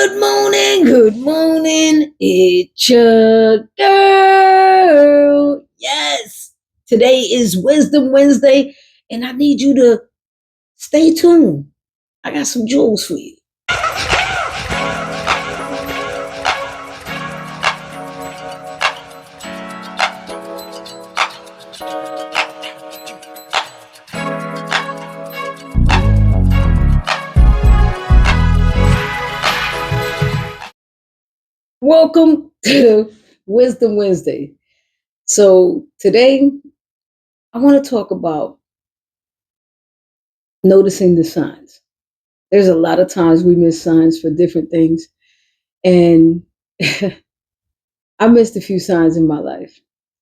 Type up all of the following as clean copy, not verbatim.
Good morning. It's your girl. Yes, today is Wisdom Wednesday, and I need you to stay tuned. I got some jewels for you. Welcome to Wisdom Wednesday. So, today I want to talk about noticing the signs. There's a lot of times we miss signs for different things, and I missed a few signs in my life.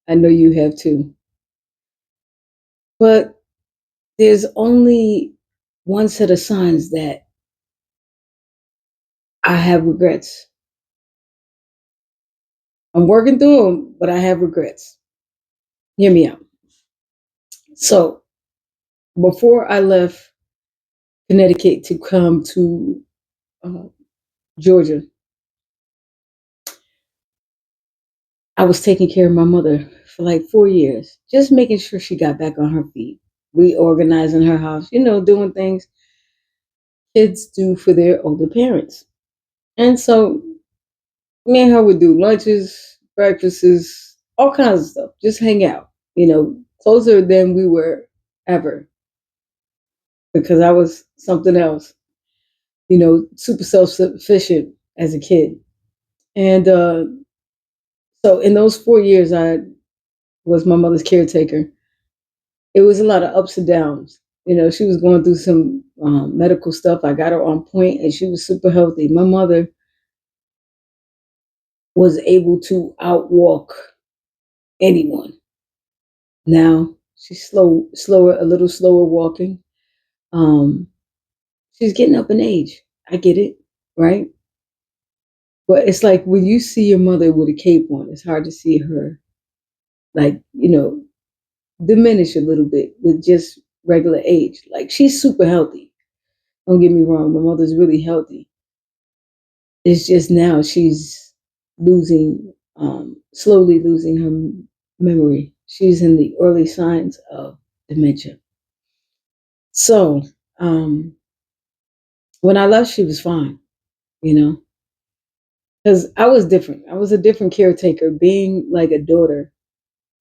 I know you have too. But there's only one set of signs that I have regrets. I'm working through them, but I have regrets. Hear me out. So before I left Connecticut to come to uh, Georgia, I was taking care of my mother for like 4 years, just making sure she got back on her feet, reorganizing her house, doing things kids do for their older parents. And so me and her would do lunches, breakfasts, all kinds of stuff. Just hang out, closer than we were ever because I was something else, super self sufficient as a kid. And so in those 4 years, I was my mother's caretaker. It was a lot of ups and downs. She was going through some medical stuff. I got her on point and she was super healthy. My mother was able to outwalk anyone. Now she's slower, a little slower walking. Um, she's getting up in age. I get it, right? But it's like when you see your mother with a cape on, it's hard to see her like, diminish a little bit with just regular age. Like she's super healthy. Don't get me wrong, my mother's really healthy. It's just now she's slowly losing her memory. She's in the early signs of dementia. So, um, when I left, she was fine, you know, because I was different. I was a different caretaker. Being like a daughter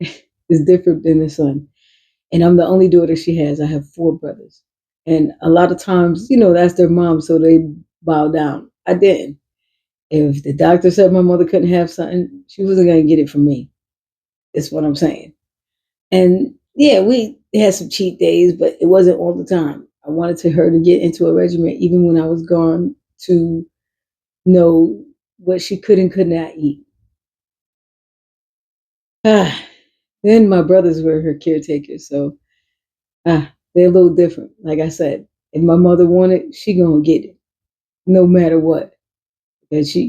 is different than a son. And I'm the only daughter she has. I have four brothers. And a lot of times, that's their mom, so they bow down. I didn't. If the doctor said my mother couldn't have something, she wasn't going to get it from me. That's what I'm saying. And yeah, we had some cheat days, but it wasn't all the time. I wanted her to get into a regimen even when I was gone to know what she could and could not eat. Ah, then my brothers were her caretakers, so they're a little different. Like I said, if my mother wanted, she gonna get it, no matter what. And she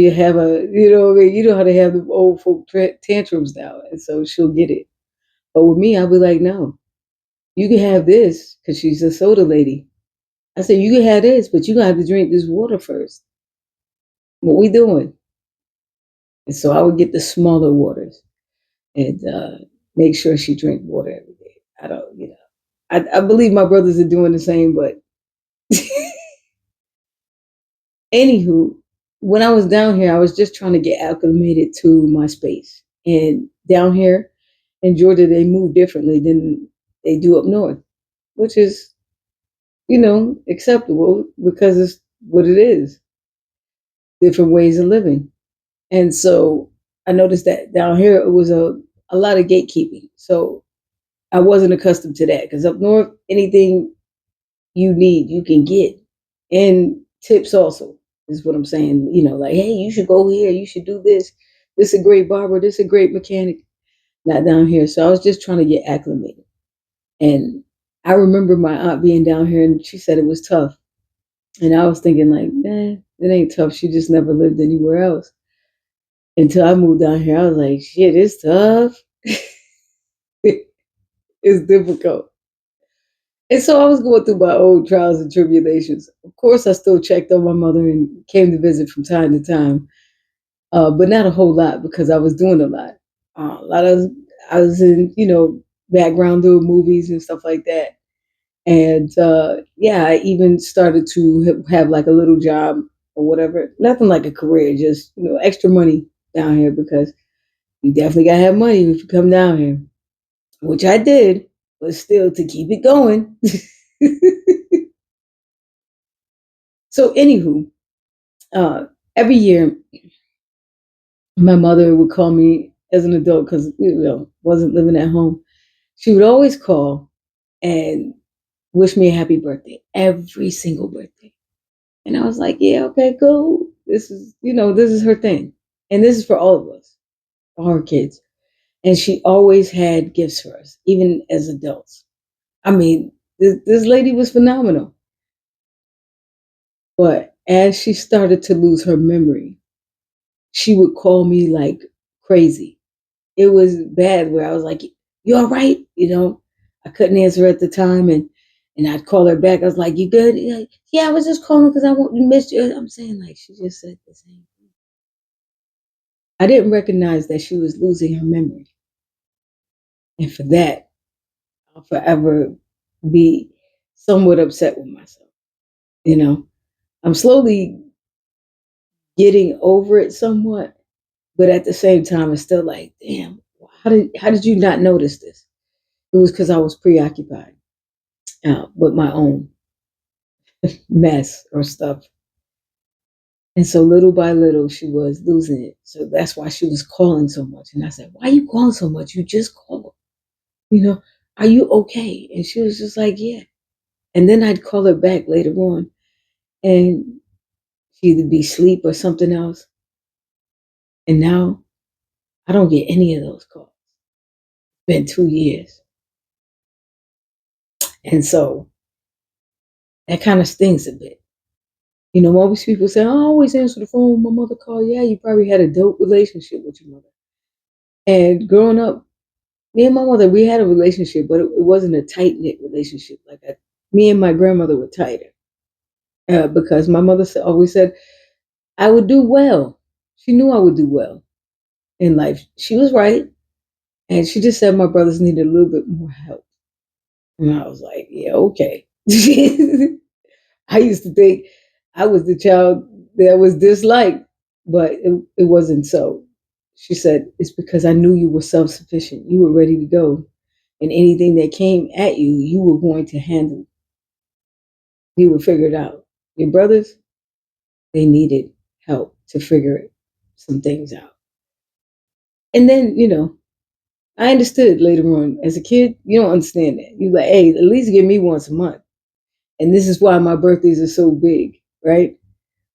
have you know how they have the old folk tantrums now, and so she'll get it. But with me, I'll be like, no, you can have this because she's a soda lady. I said, you can have this, but you gonna have to drink this water first. What we doing? And so I would get the smaller waters and make sure she drink water every day. I don't, I believe my brothers are doing the same, but anywho, when I was down here, I was just trying to get acclimated to my space. And down here in Georgia, they move differently than they do up north, which is, acceptable because it's what it is, different ways of living. And so I noticed that down here, it was a lot of gatekeeping. So I wasn't accustomed to that because up north, anything you need, you can get. And tips also is what I'm saying. Like, hey, you should go here. You should do this. This is a great barber. This is a great mechanic. Not down here. So I was just trying to get acclimated. And I remember my aunt being down here and she said it was tough. And I was thinking like, it ain't tough. She just never lived anywhere else. Until I moved down here, I was like, shit, it's tough. It's difficult. And so I was going through my own trials and tribulations. Of course, I still checked on my mother and came to visit from time to time, but not a whole lot because I was doing a lot. A lot of I was in, background doing movies and stuff like that. And yeah, I even started to have like a little job or whatever. Nothing like a career, just extra money down here because you definitely gotta have money if you come down here, which I did, but still to keep it going. So, anywho, uh, every year my mother would call me as an adult because wasn't living at home. She would always call and wish me a happy birthday every single birthday. And I was like, yeah, okay, cool. This is her thing. And this is for all of us, all her kids. And she always had gifts for us, even as adults. I mean, this lady was phenomenal. But as she started to lose her memory, she would call me like crazy. It was bad where I was like, you all right? I couldn't answer at the time. And I'd call her back. I was like, you good? Like, yeah, I was just calling because I want to miss you. I'm saying, like, she just said the same thing. I didn't recognize that she was losing her memory. And for that, I'll forever be somewhat upset with myself. You know, I'm slowly getting over it somewhat, but at the same time, it's still like, damn, how did you not notice this? It was because I was preoccupied with my own mess or stuff. And so little by little, she was losing it. So that's why she was calling so much. And I said, why are you calling so much? You just called. You know, are you okay? And she was just like, yeah. And then I'd call her back later on and she'd either be asleep or something else. And now I don't get any of those calls. It's been 2 years. And so that kind of stings a bit. Most people say, I always answer the phone when my mother called. Yeah, you probably had a dope relationship with your mother. And growing up, me and my mother, we had a relationship, but it wasn't a tight knit relationship like that. Me and my grandmother were tighter because my mother always said I would do well. She knew I would do well in life. She was right. And she just said my brothers needed a little bit more help. And I was like, yeah, okay. I used to think I was the child that was disliked, but it wasn't so. She said, it's because I knew you were self sufficient. You were ready to go. And anything that came at you, you were going to handle. You would figure it out. Your brothers, they needed help to figure some things out. And then, I understood later on. As a kid, you don't understand that. You're like, hey, at least give me once a month. And this is why my birthdays are so big, right?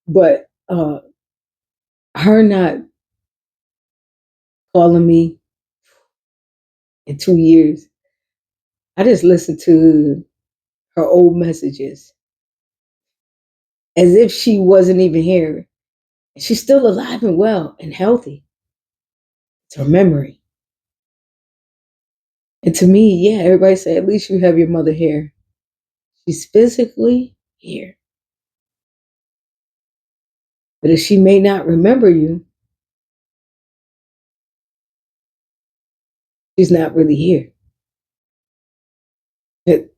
But her not calling me in 2 years, I just listened to her old messages as if she wasn't even here. She's still alive and well and healthy. It's her memory. And to me, yeah, everybody say, at least you have your mother here. She's physically here. But if she may not remember you, she's not really here.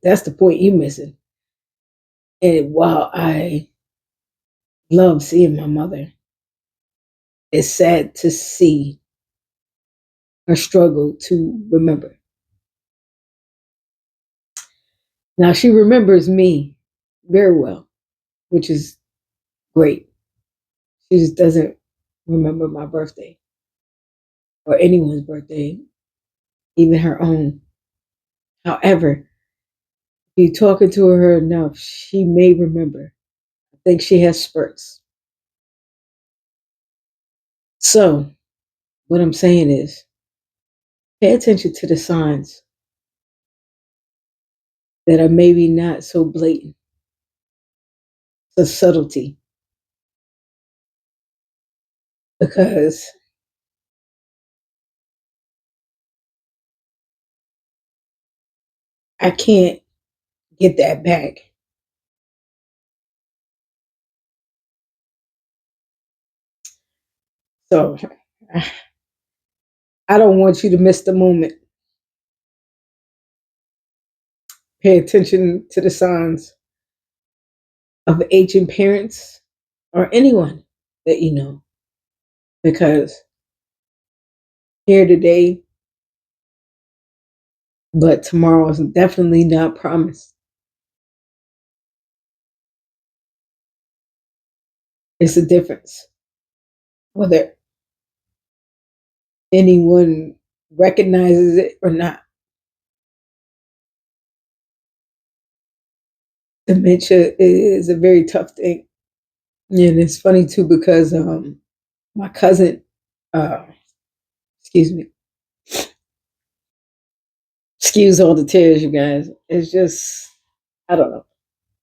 That's the point you missing. And while I love seeing my mother, it's sad to see her struggle to remember. Now she remembers me very well, which is great. She just doesn't remember my birthday or anyone's birthday, even her own. However, if you talking to her enough, she may remember. I think she has spurts. So what I'm saying is pay attention to the signs that are maybe not so blatant, the subtlety, because I can't get that back. So I don't want you to miss the moment. Pay attention to the signs of aging parents or anyone that you know, because here today, but tomorrow is definitely not promised. It's a difference whether anyone recognizes it or not. Dementia is a very tough thing. And it's funny too because my cousin, uh, excuse me, excuse all the tears, you guys. It's just, I don't know.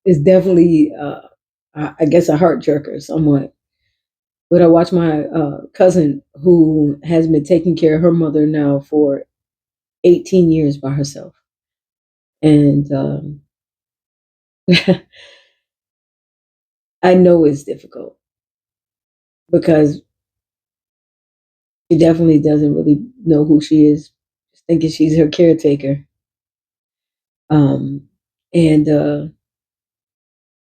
It's definitely, I guess, a heart jerker somewhat. But I watch my cousin who has been taking care of her mother now for 18 years by herself. And I know it's difficult because she definitely doesn't really know who she is, just thinking she's her caretaker. Um, and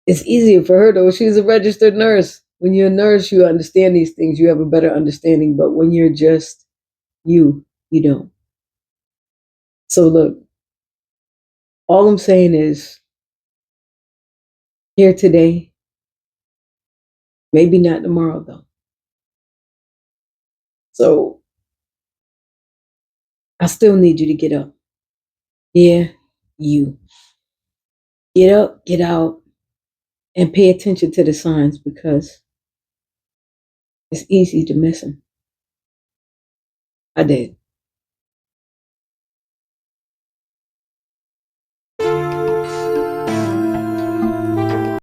it's easier for her though. She's a registered nurse. When you're a nurse, you understand these things. You have a better understanding. But when you're just you don't. So look, all I'm saying is here today, maybe not tomorrow though. So I still need you to get up. Yeah, you get up, get out, and pay attention to the signs because it's easy to miss them. I did.